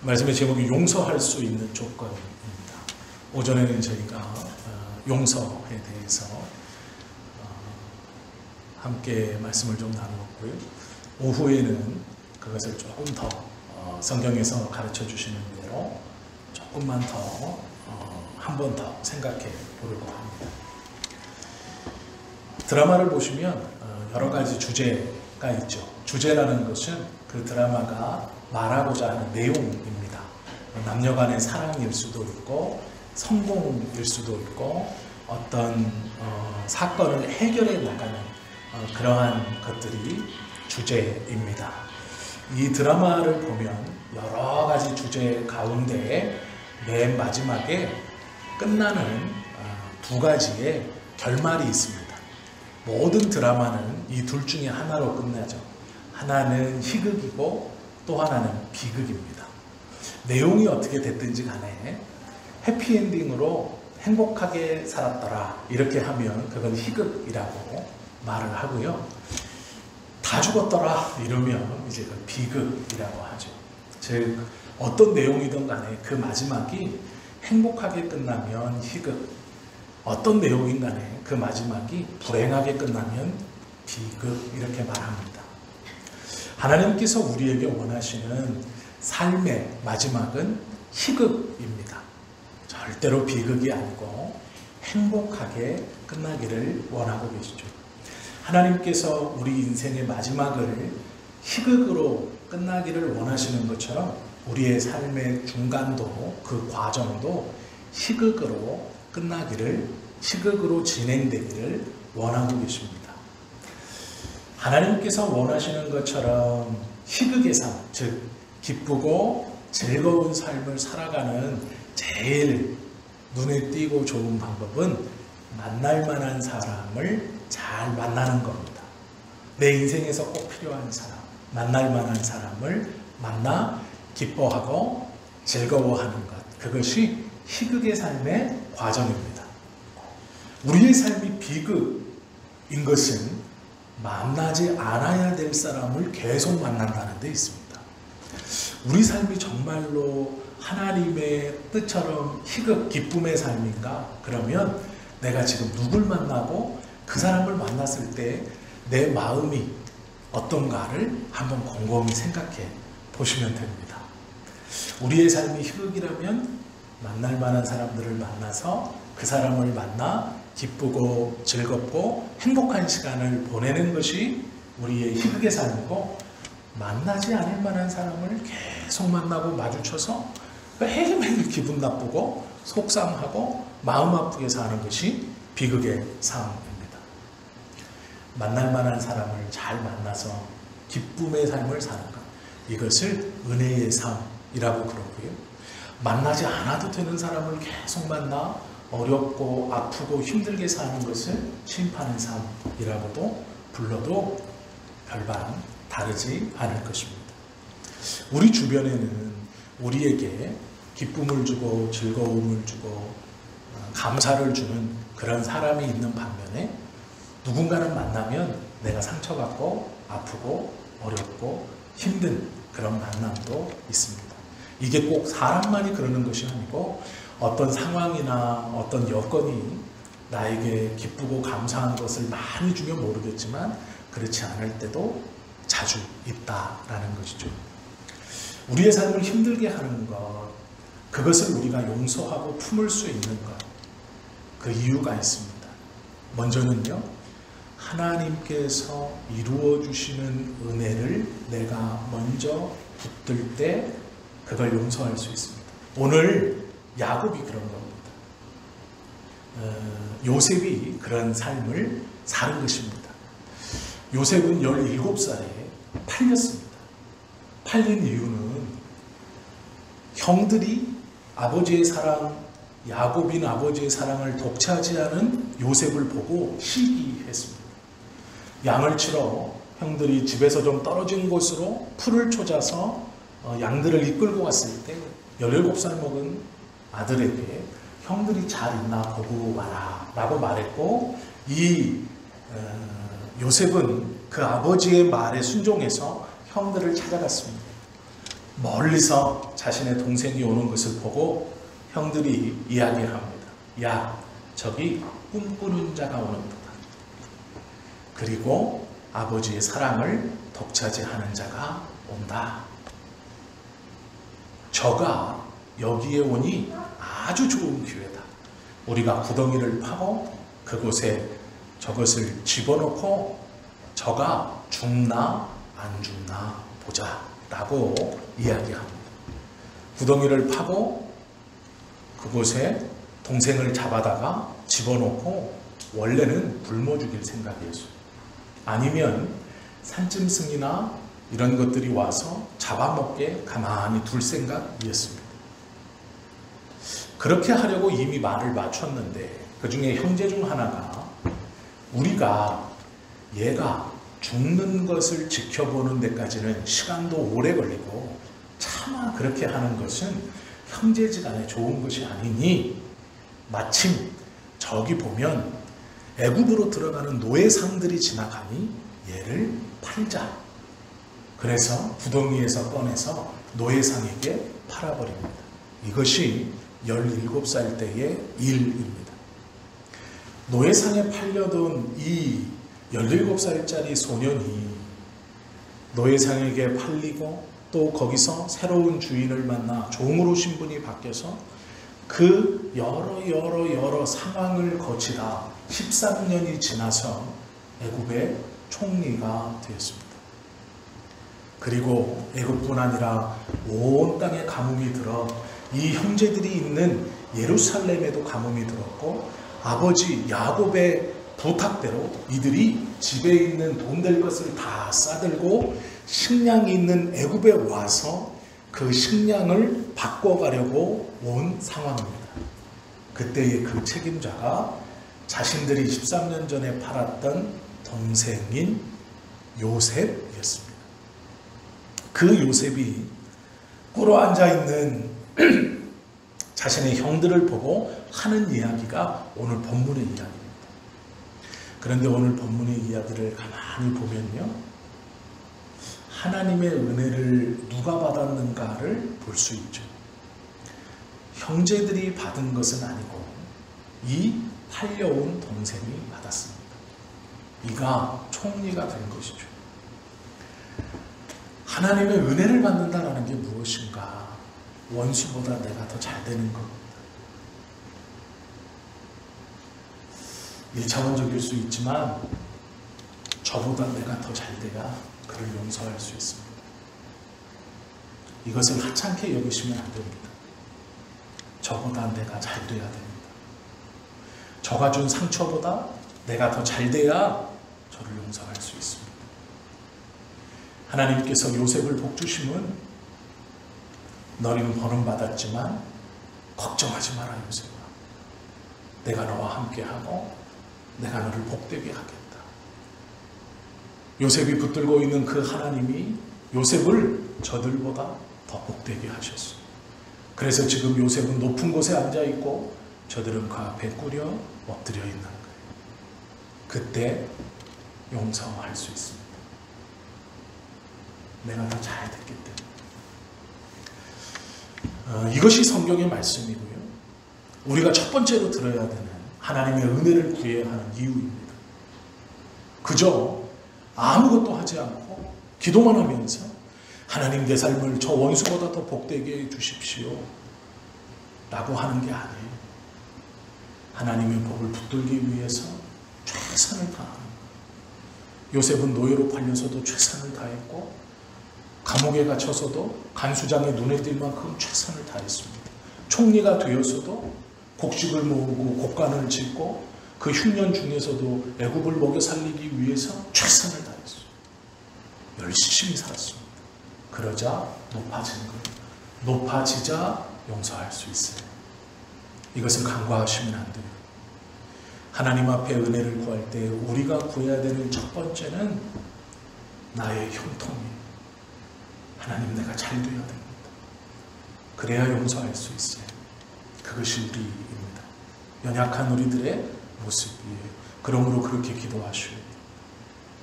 말씀의 제목이 용서할 수 있는 조건입니다. 오전에는 저희가 용서에 대해서 함께 말씀을 좀 나누었고요. 오후에는 그것을 조금 더 성경에서 가르쳐 주시는 대로 조금만 더 한 번 더 생각해 보려고 합니다. 드라마를 보시면 여러 가지 주제가 있죠. 주제라는 것은 그 드라마가 말하고자 하는 내용입니다. 남녀 간의 사랑일 수도 있고 성공일 수도 있고 어떤 사건을 해결해 나가는 그러한 것들이 주제입니다. 이 드라마를 보면 여러 가지 주제 가운데 맨 마지막에 끝나는 두 가지의 결말이 있습니다. 모든 드라마는 이 둘 중에 하나로 끝나죠. 하나는 희극이고 또 하나는 비극입니다. 내용이 어떻게 됐든지 간에 해피엔딩으로 행복하게 살았더라 이렇게 하면 그건 희극이라고 말을 하고요. 다 죽었더라 이러면 이제 그 비극이라고 하죠. 즉 어떤 내용이든 간에 그 마지막이 행복하게 끝나면 희극, 어떤 내용인 간에 그 마지막이 불행하게 끝나면 비극 이렇게 말합니다. 하나님께서 우리에게 원하시는 삶의 마지막은 희극입니다. 절대로 비극이 아니고 행복하게 끝나기를 원하고 계시죠. 하나님께서 우리 인생의 마지막을 희극으로 끝나기를 원하시는 것처럼 우리의 삶의 중간도 그 과정도 희극으로 끝나기를, 희극으로 진행되기를 원하고 계십니다. 하나님께서 원하시는 것처럼 희극의 삶, 즉 기쁘고 즐거운 삶을 살아가는 제일 눈에 띄고 좋은 방법은 만날 만한 사람을 잘 만나는 겁니다. 내 인생에서 꼭 필요한 사람, 만날 만한 사람을 만나 기뻐하고 즐거워하는 것, 그것이 희극의 삶의 과정입니다. 우리의 삶이 비극인 것은 만나지 않아야 될 사람을 계속 만난다는 데 있습니다. 우리 삶이 정말로 하나님의 뜻처럼 희극, 기쁨의 삶인가? 그러면 내가 지금 누굴 만나고 그 사람을 만났을 때 내 마음이 어떤가를 한번 곰곰이 생각해 보시면 됩니다. 우리의 삶이 희극이라면 만날 만한 사람들을 만나서 그 사람을 만나 기쁘고 즐겁고 행복한 시간을 보내는 것이 우리의 희극의 삶이고, 만나지 않을 만한 사람을 계속 만나고 마주쳐서 매일매일 기분 나쁘고 속상하고 마음 아프게 사는 것이 비극의 삶입니다. 만날 만한 사람을 잘 만나서 기쁨의 삶을 사는 것, 이것을 은혜의 삶이라고 그러고요. 만나지 않아도 되는 사람을 계속 만나 어렵고 아프고 힘들게 사는 것을 심판의 삶이라고도 불러도 별반 다르지 않을 것입니다. 우리 주변에는 우리에게 기쁨을 주고 즐거움을 주고 감사를 주는 그런 사람이 있는 반면에, 누군가를 만나면 내가 상처받고 아프고 어렵고 힘든 그런 만남도 있습니다. 이게 꼭 사람만이 그러는 것이 아니고 어떤 상황이나 어떤 여건이 나에게 기쁘고 감사한 것을 많이 주면 모르겠지만 그렇지 않을 때도 자주 있다라는 것이죠. 우리의 삶을 힘들게 하는 것, 그것을 우리가 용서하고 품을 수 있는 것, 그 이유가 있습니다. 먼저는요, 하나님께서 이루어 주시는 은혜를 내가 먼저 붙들 때 그걸 용서할 수 있습니다. 오늘 야곱이 그런 겁니다. 요셉이 그런 삶을 사는 것입니다. 요셉은 17살에 팔렸습니다. 팔린 이유는 형들이 아버지의 사랑, 야곱인 아버지의 사랑을 독차지하는 요셉을 보고 시기했습니다. 양을 치러 형들이 집에서 좀 떨어진 곳으로 풀을 찾아서 양들을 이끌고 갔을 때 17살 먹은 아들에게 형들이 잘 있나 보고 와라 라고 말했고, 이 요셉은 그 아버지의 말에 순종해서 형들을 찾아갔습니다. 멀리서 자신의 동생이 오는 것을 보고 형들이 이야기합니다. 야, 저기 꿈꾸는 자가 오는도다. 그리고 아버지의 사랑을 독차지하는 자가 온다. 저가 여기에 오니 아주 좋은 기회다. 우리가 구덩이를 파고 그곳에 저것을 집어넣고 저가 죽나 안 죽나 보자 라고 이야기합니다. 구덩이를 파고 그곳에 동생을 잡아다가 집어넣고 원래는 굶어 죽일 생각이었어요. 아니면 산짐승이나 이런 것들이 와서 잡아먹게 가만히 둘 생각이었습니다. 그렇게 하려고 이미 말을 맞췄는데 그 중에 형제 중 하나가 우리가 얘가 죽는 것을 지켜보는 데까지는 시간도 오래 걸리고 차마 그렇게 하는 것은 형제지간에 좋은 것이 아니니 마침 저기 보면 애굽으로 들어가는 노예상들이 지나가니 얘를 팔자. 그래서 구덩이에서 꺼내서 노예상에게 팔아버립니다. 이것이 17살 때의 일입니다. 노예상에 팔려던 이 17살짜리 소년이 노예상에게 팔리고 또 거기서 새로운 주인을 만나 종으로 신분이 바뀌어서 그 여러 상황을 거치다 13년이 지나서 애굽의 총리가 되었습니다. 그리고 애굽뿐 아니라 온 땅에 가뭄이 들어 이 형제들이 있는 예루살렘에도 가뭄이 들었고 아버지 야곱의 부탁대로 이들이 집에 있는 돈 될 것을 다 싸들고 식량이 있는 애굽에 와서 그 식량을 바꿔가려고 온 상황입니다. 그때의 그 책임자가 자신들이 13년 전에 팔았던 동생인 요셉이었습니다. 그 요셉이 꿇어 앉아있는 자신의 형들을 보고 하는 이야기가 오늘 본문의 이야기입니다. 그런데 오늘 본문의 이야기를 가만히 보면요, 하나님의 은혜를 누가 받았는가를 볼 수 있죠. 형제들이 받은 것은 아니고 이 팔려온 동생이 받았습니다. 이가 총리가 된 것이죠. 하나님의 은혜를 받는다는 게 무엇인가? 원수보다 내가 더 잘 되는 겁니다. 1차원적일 수 있지만 저보다 내가 더 잘 돼야 그를 용서할 수 있습니다. 이것을 하찮게 여기시면 안 됩니다. 저보다 내가 잘 돼야 됩니다. 저가 준 상처보다 내가 더 잘 돼야 저를 용서할 수 있습니다. 하나님께서 요셉을 복주심은 너는 버림받았지만 걱정하지 마라 요셉아. 내가 너와 함께하고 내가 너를 복되게 하겠다. 요셉이 붙들고 있는 그 하나님이 요셉을 저들보다 더 복되게 하셨어요. 그래서 지금 요셉은 높은 곳에 앉아있고 저들은 그 앞에 꾸려 엎드려 있는 거예요. 그때 용서할 수 있습니다. 내가 더 잘 됐기 때문에. 이것이 성경의 말씀이고요. 우리가 첫 번째로 들어야 되는 하나님의 은혜를 구해야 하는 이유입니다. 그저 아무것도 하지 않고 기도만 하면서 하나님 내 삶을 저 원수보다 더 복되게 해 주십시오 라고 하는 게 아니에요. 하나님의 복을 붙들기 위해서 최선을 다하는 거예요. 요셉은 노예로 팔려서도 최선을 다했고 감옥에 갇혀서도 간수장의 눈에 띌 만큼 최선을 다했습니다. 총리가 되어서도 곡식을 모으고 곡간을 짓고 그 흉년 중에서도 애굽을 먹여 살리기 위해서 최선을 다했어요. 열심히 살았습니다. 그러자 높아지는 거예요. 높아지자 용서할 수 있어요. 이것을 간과하시면 안 돼요. 하나님 앞에 은혜를 구할 때 우리가 구해야 되는 첫 번째는 나의 형통이에요. 하나님 내가 잘 돼야 됩니다. 그래야 용서할 수 있어요. 그것이 우리입니다. 연약한 우리들의 모습이에요. 그러므로 그렇게 기도하셔야 돼요.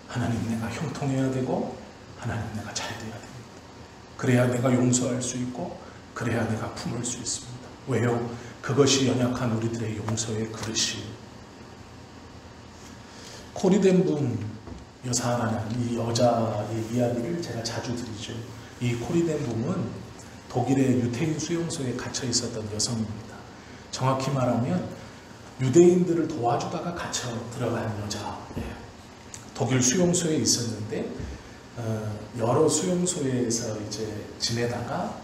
하나님 내가 형통해야 되고 하나님 내가 잘 돼야 됩니다. 그래야 내가 용서할 수 있고 그래야 내가 품을 수 있습니다. 왜요? 그것이 연약한 우리들의 용서의 그릇이에요. 코리덴붕 여사라는 이 여자의 이야기를 제가 자주 드리죠. 이 코리덴붕은 독일의 유태인 수용소에 갇혀 있었던 여성입니다. 정확히 말하면 유대인들을 도와주다가 갇혀 들어간 여자예요. 독일 수용소에 있었는데 여러 수용소에서 이제 지내다가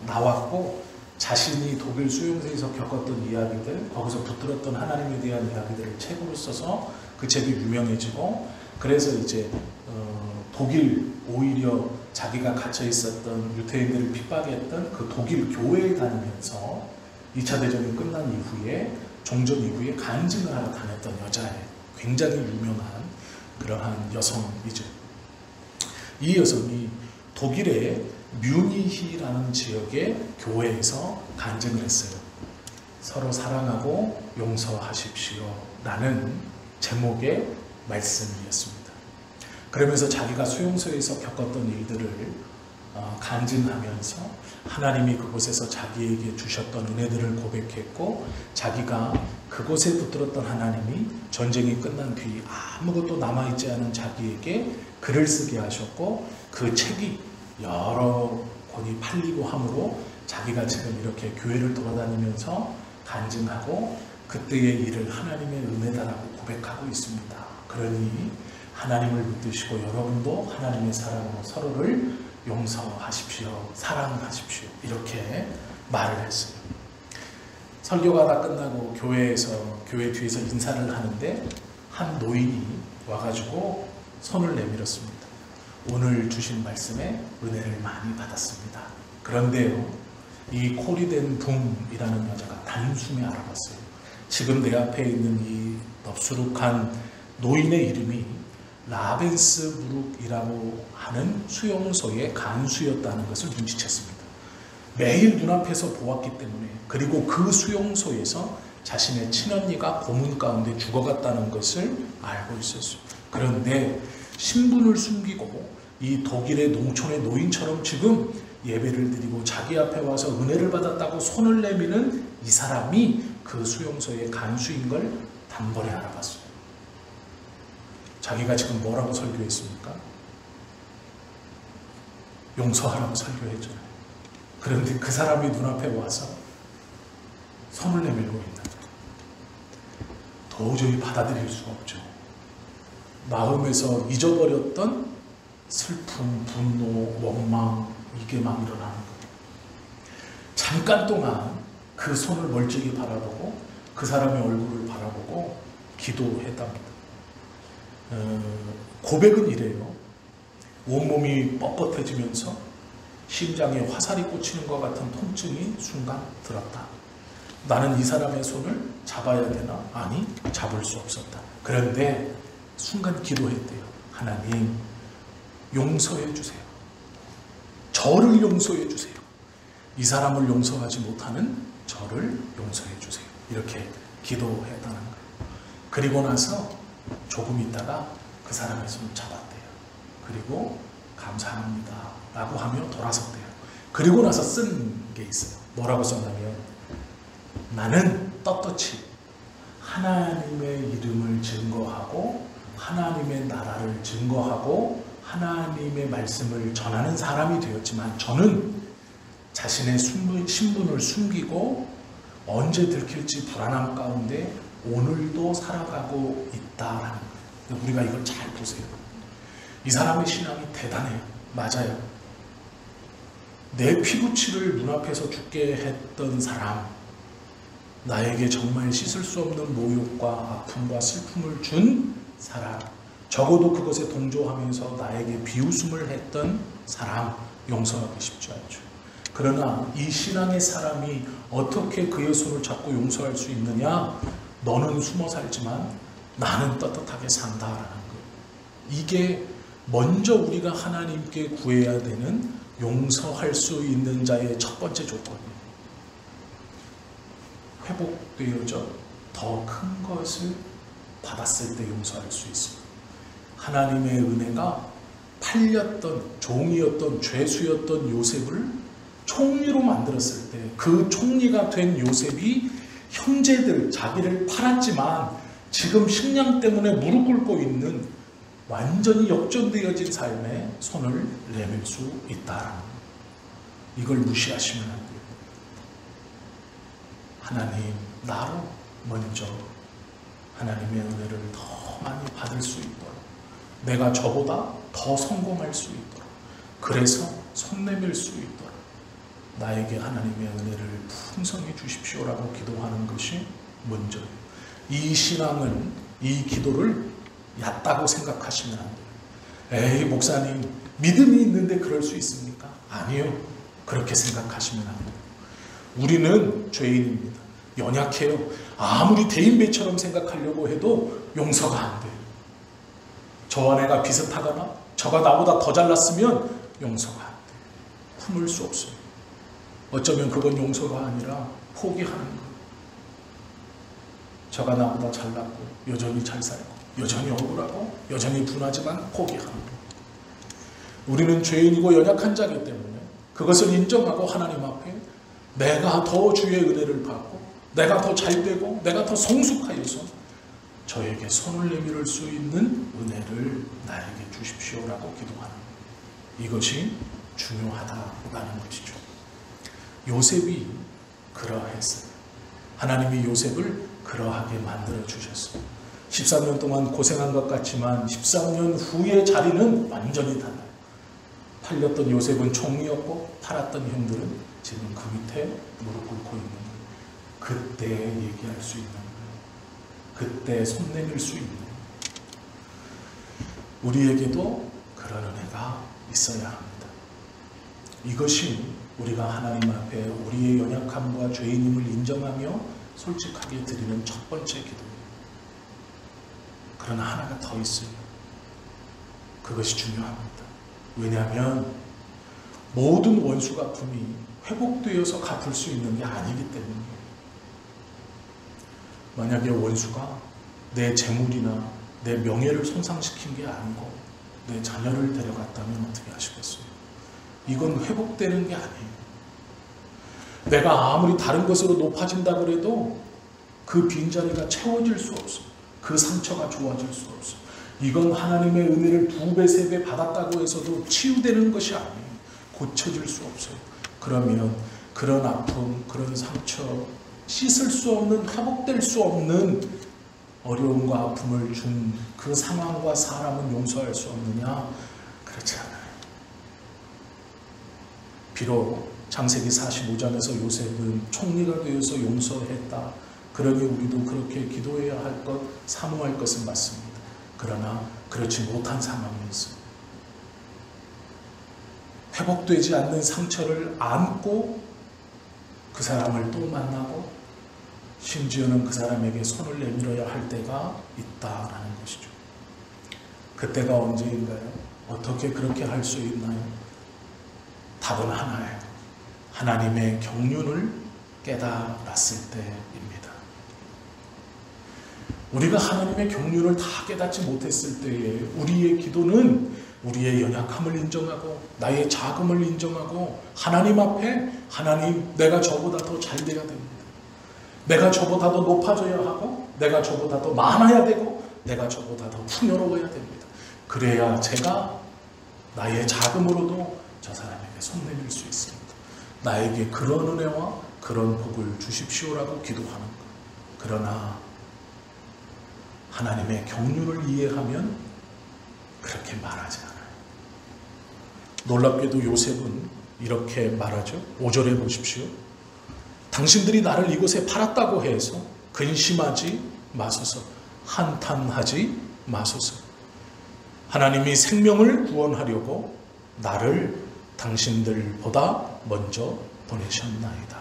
나왔고 자신이 독일 수용소에서 겪었던 이야기들, 거기서 붙들었던 하나님에 대한 이야기들을 책으로 써서 그 책이 유명해지고, 그래서 이제 독일, 오히려 자기가 갇혀 있었던 유태인들을 핍박했던 그 독일 교회에 다니면서 2차 대전이 끝난 이후에, 종전 이후에 간증을 하러 다녔던 여자예요. 굉장히 유명한 그러한 여성이죠. 이 여성이 독일의 뮤니히라는 지역의 교회에서 간증을 했어요. 서로 사랑하고 용서하십시오 라는 제목의 말씀이었습니다. 그러면서 자기가 수용소에서 겪었던 일들을 간증하면서 하나님이 그곳에서 자기에게 주셨던 은혜들을 고백했고, 자기가 그곳에 붙들었던 하나님이 전쟁이 끝난 뒤 아무것도 남아있지 않은 자기에게 글을 쓰게 하셨고, 그 책이 여러 권이 팔리고 함으로 자기가 지금 이렇게 교회를 돌아다니면서 간증하고 그때의 일을 하나님의 은혜다라고 고백하고 있습니다. 그러니 하나님을 붙드시고 여러분도 하나님의 사랑으로 서로를 용서하십시오, 사랑하십시오, 이렇게 말을 했어요. 설교가 다 끝나고 교회 뒤에서 인사를 하는데 한 노인이 와가지고 손을 내밀었습니다. 오늘 주신 말씀에 은혜를 많이 받았습니다. 그런데요, 이 코리덴붕이라는 여자가 단숨에 알아봤어요. 지금 내 앞에 있는 이 넙수룩한 노인의 이름이 라벤스부룩이라고 하는 수용소의 간수였다는 것을 눈치챘습니다. 매일 눈앞에서 보았기 때문에, 그리고 그 수용소에서 자신의 친언니가 고문 가운데 죽어갔다는 것을 알고 있었어요. 그런데 신분을 숨기고 이 독일의 농촌의 노인처럼 지금 예배를 드리고 자기 앞에 와서 은혜를 받았다고 손을 내미는 이 사람이 그 수용소의 간수인 걸 단번에 알아봤어요. 자기가 지금 뭐라고 설교했습니까? 용서하라고 설교했잖아요. 그런데 그 사람이 눈앞에 와서 손을 내밀고 있는 거예요. 도저히 받아들일 수가 없죠. 마음에서 잊어버렸던 슬픔, 분노, 원망, 이게 막 일어나는 거예요. 잠깐 동안 그 손을 멀찍이 바라보고 그 사람의 얼굴을 바라보고 기도했답니다. 고백은 이래요. 온몸이 뻣뻣해지면서 심장에 화살이 꽂히는 것 같은 통증이 순간 들었다. 나는 이 사람의 손을 잡아야 되나? 아니, 잡을 수 없었다. 그런데 순간 기도했대요. 하나님, 용서해 주세요. 저를 용서해 주세요. 이 사람을 용서하지 못하는 저를 용서해 주세요. 이렇게 기도했다는 거예요. 그리고 나서 조금 있다가 그 사람의 손을 잡았대요. 그리고 감사합니다 라고 하며 돌아섰대요. 그리고 나서 쓴 게 있어요. 뭐라고 썼냐면, 나는 떳떳이 하나님의 이름을 증거하고 하나님의 나라를 증거하고 하나님의 말씀을 전하는 사람이 되었지만, 저는 자신의 신분을 숨기고 언제 들킬지 불안함 가운데 오늘도 살아가고 있다라는 거예요. 우리가 이걸 잘 보세요. 이 사람의 신앙이 대단해요. 맞아요. 내 피부치를 눈앞에서 죽게 했던 사람, 나에게 정말 씻을 수 없는 모욕과 아픔과 슬픔을 준 사람, 적어도 그것에 동조하면서 나에게 비웃음을 했던 사람, 용서하기 쉽지 않죠. 그러나 이 신앙의 사람이 어떻게 그의 손을 잡고 용서할 수 있느냐? 너는 숨어 살지만 나는 떳떳하게 산다라는 거예요. 이게 먼저 우리가 하나님께 구해야 되는 용서할 수 있는 자의 첫 번째 조건이에요. 회복되어져 더 큰 것을 받았을 때 용서할 수 있습니다. 하나님의 은혜가 팔렸던 종이었던 죄수였던 요셉을 총리로 만들었을 때 그 총리가 된 요셉이 형제들 자기를 팔았지만 지금 식량 때문에 무릎 꿇고 있는 완전히 역전되어진 삶에 손을 내밀 수 있다라는 이걸 무시하시면 안 돼요. 하나님 나로 먼저 하나님의 은혜를 더 많이 받을 수 있도록 내가 저보다 더 성공할 수 있도록 그래서 손 내밀 수 있도록 나에게 하나님의 은혜를 풍성히 주십시오라고 기도하는 것이 먼저예요. 이 신앙은 이 기도를 얕다고 생각하시면 안 돼요. 에이 목사님 믿음이 있는데 그럴 수 있습니까? 아니요. 그렇게 생각하시면 안 돼요. 우리는 죄인입니다. 연약해요. 아무리 대인배처럼 생각하려고 해도 용서가 안 돼요. 저와 내가 비슷하거나 저가 나보다 더 잘났으면 용서가 안 돼요. 품을 수 없어요. 어쩌면 그건 용서가 아니라 포기하는 거예요. 저가 나보다 잘났고 여전히 잘 살고 여전히 억울하고 여전히 분하지만 포기하는 거예요. 우리는 죄인이고 연약한 자이기 때문에 그것을 인정하고 하나님 앞에 내가 더 주의 은혜를 받고 내가 더 잘되고 내가 더 성숙하여서 저에게 손을 내밀을 수 있는 은혜를 나에게 주십시오라고 기도하는 거예요. 이것이 중요하다라는 것이죠. 요셉이 그러했어요. 하나님이 요셉을 그러하게 만들어 주셨어요. 13년 동안 고생한 것 같지만 13년 후의 자리는 완전히 달라요. 팔렸던 요셉은 총리였고 팔았던 형들은 지금 그 밑에 무릎 꿇고 있는 거예요. 그때 얘기할 수 있는 거예요. 그때 손 내밀 수 있는 거예요. 우리에게도 그런 은혜가 있어야 합니다. 이것이 우리가 하나님 앞에 우리의 연약함과 죄인임을 인정하며 솔직하게 드리는 첫 번째 기도예요. 그러나 하나가 더 있어요. 그것이 중요합니다. 왜냐하면 모든 원수 갚음이 회복되어서 갚을 수 있는 게 아니기 때문이에요. 만약에 원수가 내 재물이나 내 명예를 손상시킨 게 아니고 내 자녀를 데려갔다면 어떻게 하시겠어요? 이건 회복되는 게 아니에요. 내가 아무리 다른 것으로 높아진다 그래도 그 빈자리가 채워질 수 없어요. 그 상처가 좋아질 수 없어요. 이건 하나님의 은혜를 2배, 3배 받았다고 해서도 치유되는 것이 아니에요. 고쳐질 수 없어요. 그러면 그런 아픔, 그런 상처, 씻을 수 없는, 회복될 수 없는 어려움과 아픔을 준 그 상황과 사람은 용서할 수 없느냐? 그렇지 않아요. 비록 창세기 45장에서 요셉은 총리가 되어서 용서했다. 그러니 우리도 그렇게 기도해야 할 것, 사모할 것은 맞습니다. 그러나 그렇지 못한 상황이 있어요. 회복되지 않는 상처를 안고 그 사람을 또 만나고 심지어는 그 사람에게 손을 내밀어야 할 때가 있다라는 것이죠. 그때가 언제인가요? 어떻게 그렇게 할 수 있나요? 답은 하나예요. 하나님의 경륜을 깨달았을 때입니다. 우리가 하나님의 경륜을 다 깨닫지 못했을 때에 우리의 기도는 우리의 연약함을 인정하고 나의 자금을 인정하고 하나님 앞에 하나님 내가 저보다 더 잘 돼야 됩니다. 내가 저보다 더 높아져야 하고 내가 저보다 더 많아야 되고 내가 저보다 더 풍요로워야 됩니다. 그래야 제가 나의 자금으로도 저 사람에게 손 내밀 수 있습니다. 나에게 그런 은혜와 그런 복을 주십시오라고 기도하는 것. 그러나 하나님의 경륜을 이해하면 그렇게 말하지 않아요. 놀랍게도 요셉은 이렇게 말하죠. 5절에 보십시오. 당신들이 나를 이곳에 팔았다고 해서 근심하지 마소서, 한탄하지 마소서. 하나님이 생명을 구원하려고 나를 당신들보다 먼저 보내셨나이다.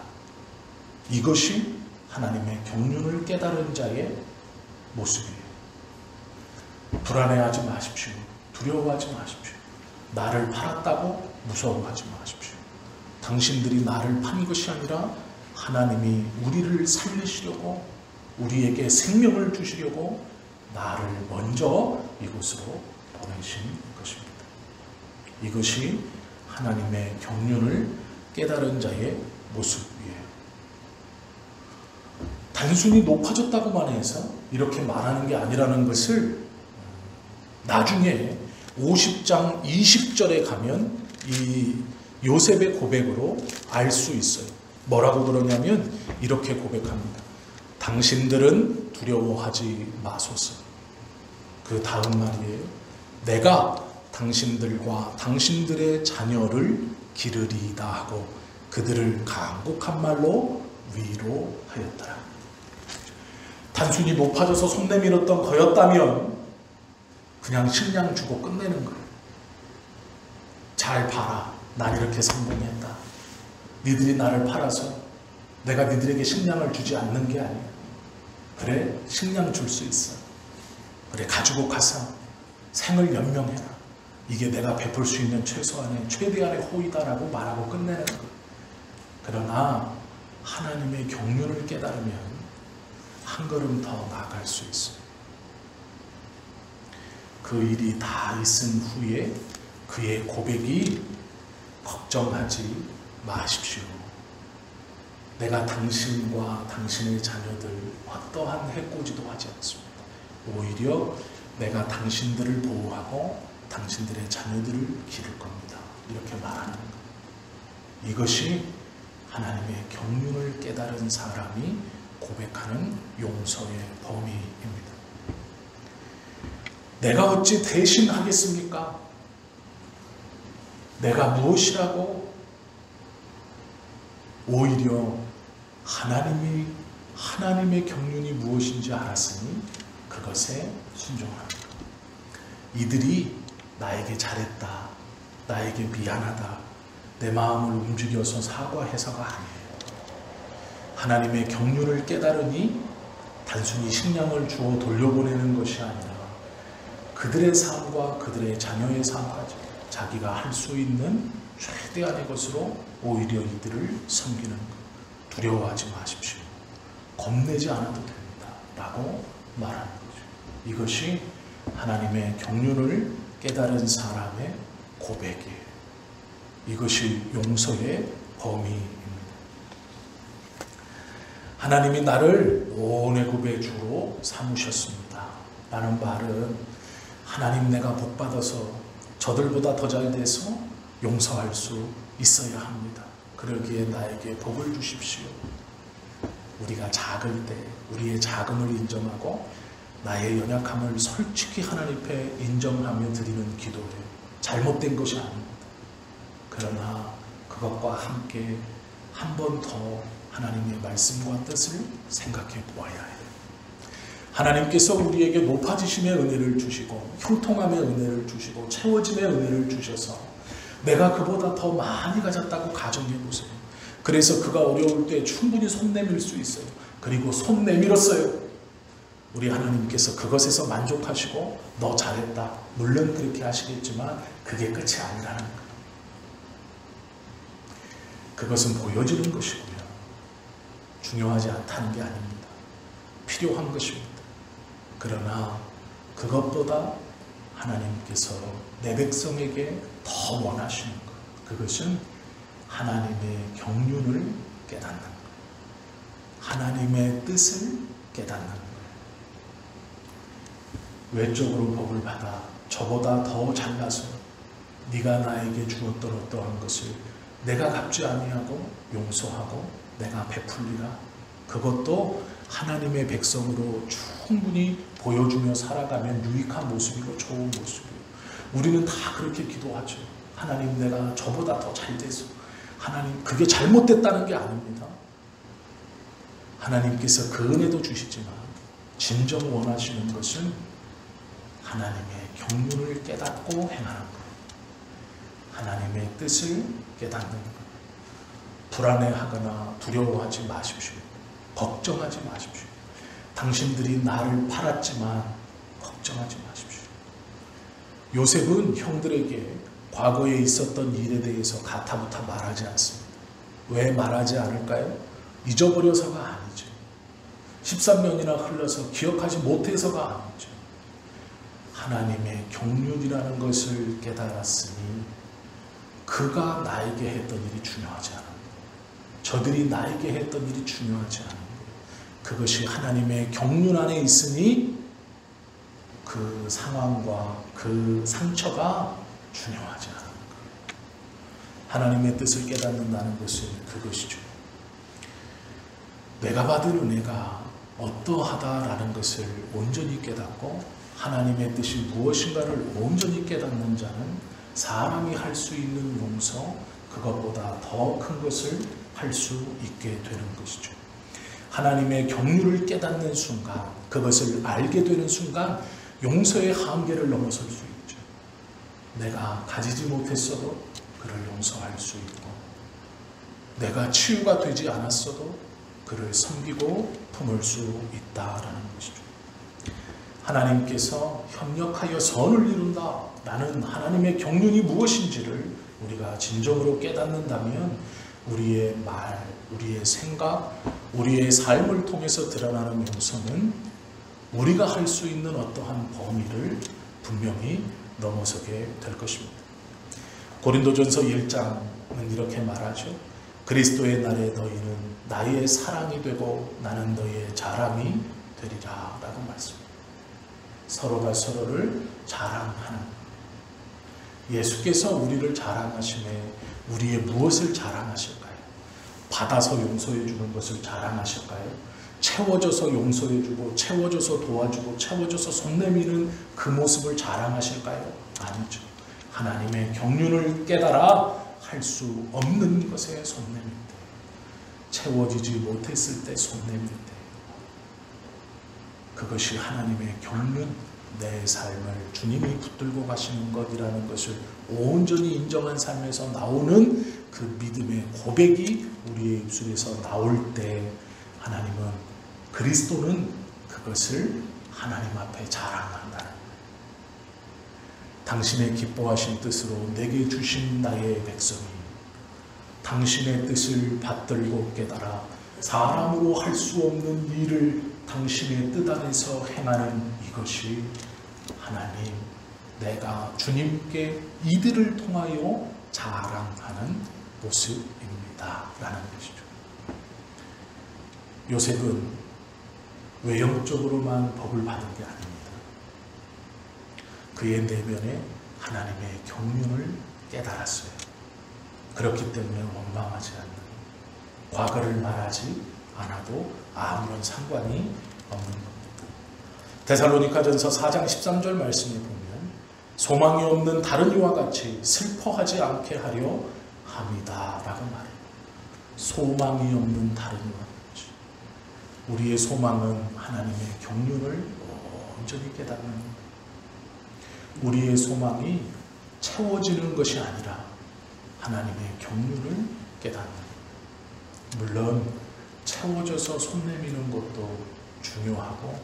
이것이 하나님의 경륜을 깨달은 자의 모습이에요. 불안해하지 마십시오. 두려워하지 마십시오. 나를 팔았다고 무서워하지 마십시오. 당신들이 나를 판 것이 아니라 하나님이 우리를 살리시려고 우리에게 생명을 주시려고 나를 먼저 이곳으로 보내신 것입니다. 이것이 하나님의 경륜을 깨달은 자의 모습이에요. 단순히 높아졌다고만 해서 이렇게 말하는 게 아니라는 것을 나중에 50장 20절에 가면 이 요셉의 고백으로 알 수 있어요. 뭐라고 그러냐면 이렇게 고백합니다. 당신들은 두려워하지 마소서. 그 다음 말이에요. 내가 당신들과 당신들의 자녀를 기르리이다 하고 그들을 강곡한 말로 위로하였더라. 단순히 높아져서 손 내밀었던 거였다면 그냥 식량 주고 끝내는 거예요. 잘 봐라. 난 이렇게 성공했다. 니들이 나를 팔아서 내가 니들에게 식량을 주지 않는 게 아니야. 그래, 식량 줄 수 있어. 그래, 가지고 가서 생을 연명해라. 이게 내가 베풀 수 있는 최대한의 호의다라고 말하고 끝내는 거예요. 그러나 하나님의 경륜을 깨달으면 한 걸음 더 나아갈 수 있어요. 그 일이 다 있은 후에 그의 고백이 걱정하지 마십시오. 내가 당신과 당신의 자녀들 어떠한 해코지도 하지 않습니다. 오히려 내가 당신들을 보호하고 당신들의 자녀들을 기를 겁니다. 이렇게 말하는 것. 이것이 하나님의 경륜을 깨달은 사람이 고백하는 용서의 범위입니다. 내가 어찌 대신하겠습니까? 내가 무엇이라고? 오히려 하나님의 경륜이 무엇인지 알았으니 그것에 순종합니다. 이들이 나에게 잘했다, 나에게 미안하다, 내 마음을 움직여서 사과해서가 아니에요. 하나님의 경륜을 깨달으니 단순히 식량을 주어 돌려보내는 것이 아니라 그들의 삶과 그들의 자녀의 삶까지 자기가 할 수 있는 최대한의 것으로 오히려 이들을 섬기는 것. 두려워하지 마십시오. 겁내지 않아도 됩니다. 라고 말하는 거죠. 이것이 하나님의 경륜을 깨달은 사람의 고백이에요. 이것이 용서의 범위입니다. 하나님이 나를 온 애굽의 주로 삼으셨습니다. 라는 말은 하나님 내가 복받아서 저들보다 더 잘 돼서 용서할 수 있어야 합니다. 그러기에 나에게 복을 주십시오. 우리가 작을 때 우리의 작음을 인정하고 나의 연약함을 솔직히 하나님 앞에 인정하며 드리는 기도예요. 잘못된 것이 아닙니다. 그러나 그것과 함께 한 번 더 하나님의 말씀과 뜻을 생각해 보아야 해요. 하나님께서 우리에게 높아지심의 은혜를 주시고 형통함의 은혜를 주시고 채워짐의 은혜를 주셔서 내가 그보다 더 많이 가졌다고 가정해 보세요. 그래서 그가 어려울 때 충분히 손 내밀 수 있어요. 그리고 손 내밀었어요. 우리 하나님께서 그것에서 만족하시고 너 잘했다. 물론 그렇게 하시겠지만 그게 끝이 아니라는 거예요. 그것은 보여지는 것이고요. 중요하지 않다는 게 아닙니다. 필요한 것입니다. 그러나 그것보다 하나님께서 내 백성에게 더 원하시는 것, 그것은 하나님의 경륜을 깨닫는 것, 하나님의 뜻을 깨닫는 것. 외적으로 복을 받아 저보다 더 잘나서 네가 나에게 주었던 어떠한 것을 내가 갚지 아니하고 용서하고 내가 베풀리라. 그것도 하나님의 백성으로 충분히 보여주며 살아가면 유익한 모습이고 좋은 모습이에요. 우리는 다 그렇게 기도하죠. 하나님 내가 저보다 더 잘 돼서 하나님 그게 잘못됐다는 게 아닙니다. 하나님께서 그 은혜도 주시지만 진정 원하시는 것은 하나님의 경륜을 깨닫고 행하는 것, 하나님의 뜻을 깨닫는 것. 불안해하거나 두려워하지 마십시오. 걱정하지 마십시오. 당신들이 나를 팔았지만 걱정하지 마십시오. 요셉은 형들에게 과거에 있었던 일에 대해서 가타부타 말하지 않습니다. 왜 말하지 않을까요? 잊어버려서가 아니죠. 13년이나 흘러서 기억하지 못해서가 아니죠. 하나님의 경륜이라는 것을 깨달았으니 그가 나에게 했던 일이 중요하지 않은 거예요. 저들이 나에게 했던 일이 중요하지 않은 거예요. 그것이 하나님의 경륜 안에 있으니 그 상황과 그 상처가 중요하지 않은 거예요. 하나님의 뜻을 깨닫는다는 것은 그것이죠. 내가 받은 은혜가 어떠하다라는 것을 온전히 깨닫고 하나님의 뜻이 무엇인가를 온전히 깨닫는 자는 사람이 할 수 있는 용서, 그것보다 더 큰 것을 할 수 있게 되는 것이죠. 하나님의 경륜을 깨닫는 순간, 그것을 알게 되는 순간 용서의 한계를 넘어설 수 있죠. 내가 가지지 못했어도 그를 용서할 수 있고, 내가 치유가 되지 않았어도 그를 섬기고 품을 수 있다라는 것이죠. 하나님께서 협력하여 선을 이룬다 라는 하나님의 경륜이 무엇인지를 우리가 진정으로 깨닫는다면 우리의 말, 우리의 생각, 우리의 삶을 통해서 드러나는 용서는 우리가 할 수 있는 어떠한 범위를 분명히 넘어서게 될 것입니다. 고린도전서 1장은 이렇게 말하죠. 그리스도의 날에 너희는 나의 사랑이 되고 나는 너희의 자랑이 되리라 라고 말씀합니다. 서로가 서로를 자랑하는, 예수께서 우리를 자랑하심에 우리의 무엇을 자랑하실까요? 받아서 용서해 주는 것을 자랑하실까요? 채워져서 용서해 주고 채워져서 도와주고 채워져서 손 내미는 그 모습을 자랑하실까요? 아니죠. 하나님의 경륜을 깨달아 할 수 없는 것에 손 내밀 때, 채워지지 못했을 때 손 내밀 때, 그것이 하나님의 경륜, 내 삶을 주님이 붙들고 가시는 것이라는 것을 온전히 인정한 삶에서 나오는 그 믿음의 고백이 우리의 입술에서 나올 때 하나님은, 그리스도는 그것을 하나님 앞에 자랑한다는, 당신의 기뻐하신 뜻으로 내게 주신 나의 백성이 당신의 뜻을 받들고 깨달아 사람으로 할 수 없는 일을 당신의 뜻 안에서 행하는 이것이 하나님, 내가 주님께 이들을 통하여 자랑하는 모습입니다 라는 것이죠. 요셉은 외형적으로만 법을 받은 게 아닙니다. 그의 내면에 하나님의 경륜을 깨달았어요. 그렇기 때문에 원망하지 않는, 과거를 말하지 않아도 아무런 상관이 없는 겁니다. 데살로니가전서 4장 13절 말씀에 보면 소망이 없는 다른 이와 같이 슬퍼하지 않게 하려 합니다 라고 말해요. 소망이 없는 다른 이와 같이, 우리의 소망은 하나님의 경륜을 온전히 깨닫는 겁니다. 우리의 소망이 채워지는 것이 아니라 하나님의 경륜을 깨닫는, 물론 채워져서 손 내미는 것도 중요하고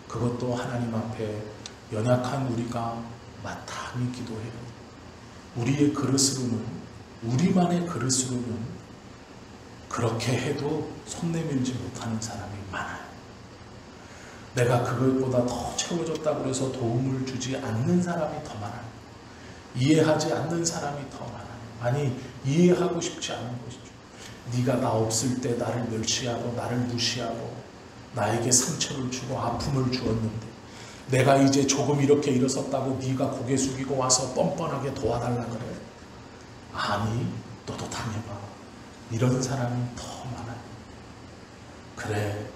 그것도 하나님 앞에 연약한 우리가 마땅히 기도해요. 우리의 그릇으로는, 우리만의 그릇으로는 그렇게 해도 손 내밀지 못하는 사람이 많아요. 내가 그것보다 더 채워졌다고 해서 도움을 주지 않는 사람이 더 많아요. 이해하지 않는 사람이 더 많아요. 아니, 이해하고 싶지 않은 것이죠. 네가 나 없을 때 나를 멸시하고 나를 무시하고 나에게 상처를 주고 아픔을 주었는데 내가 이제 조금 이렇게 일어섰다고 네가 고개 숙이고 와서 뻔뻔하게 도와달라 그래? 아니, 너도 당해봐. 이런 사람이 더 많아요. 그래,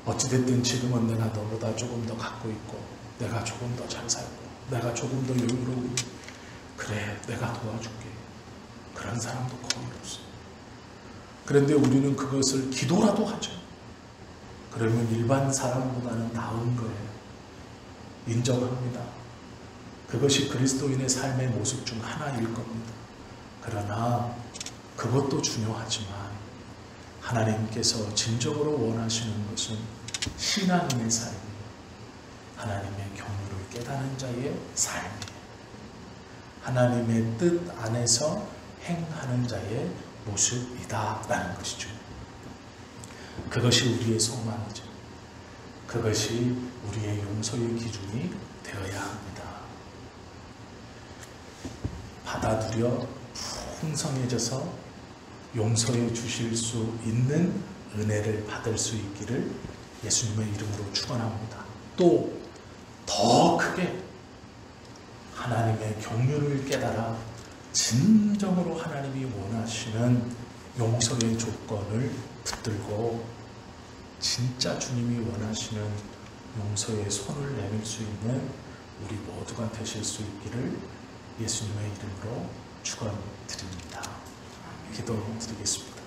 어찌됐든 지금은 내가 너보다 조금 더 갖고 있고 내가 조금 더 잘 살고 내가 조금 더 여유로우니 그래, 내가 도와줄게. 그런 사람도 거의 없어요. 그런데 우리는 그것을 기도라도 하죠. 그러면 일반 사람보다는 나은 거예요. 인정합니다. 그것이 그리스도인의 삶의 모습 중 하나일 겁니다. 그러나 그것도 중요하지만 하나님께서 진정으로 원하시는 것은 신앙인의 삶이에요. 하나님의 경륜을 깨닫는 자의 삶이에요. 하나님의 뜻 안에서 행하는 자의 모습이다라는 것이죠. 그것이 우리의 소망이죠. 그것이 우리의 용서의 기준이 되어야 합니다. 받아들여 풍성해져서 용서해 주실 수 있는 은혜를 받을 수 있기를 예수님의 이름으로 축원합니다. 또 더 크게 하나님의 경륜을 깨달아 진정으로 하나님이 원하시는 용서의 조건을 붙들고 진짜 주님이 원하시는 용서의 손을 내밀 수 있는 우리 모두가 되실 수 있기를 예수님의 이름으로 축원드립니다. 기도드리겠습니다.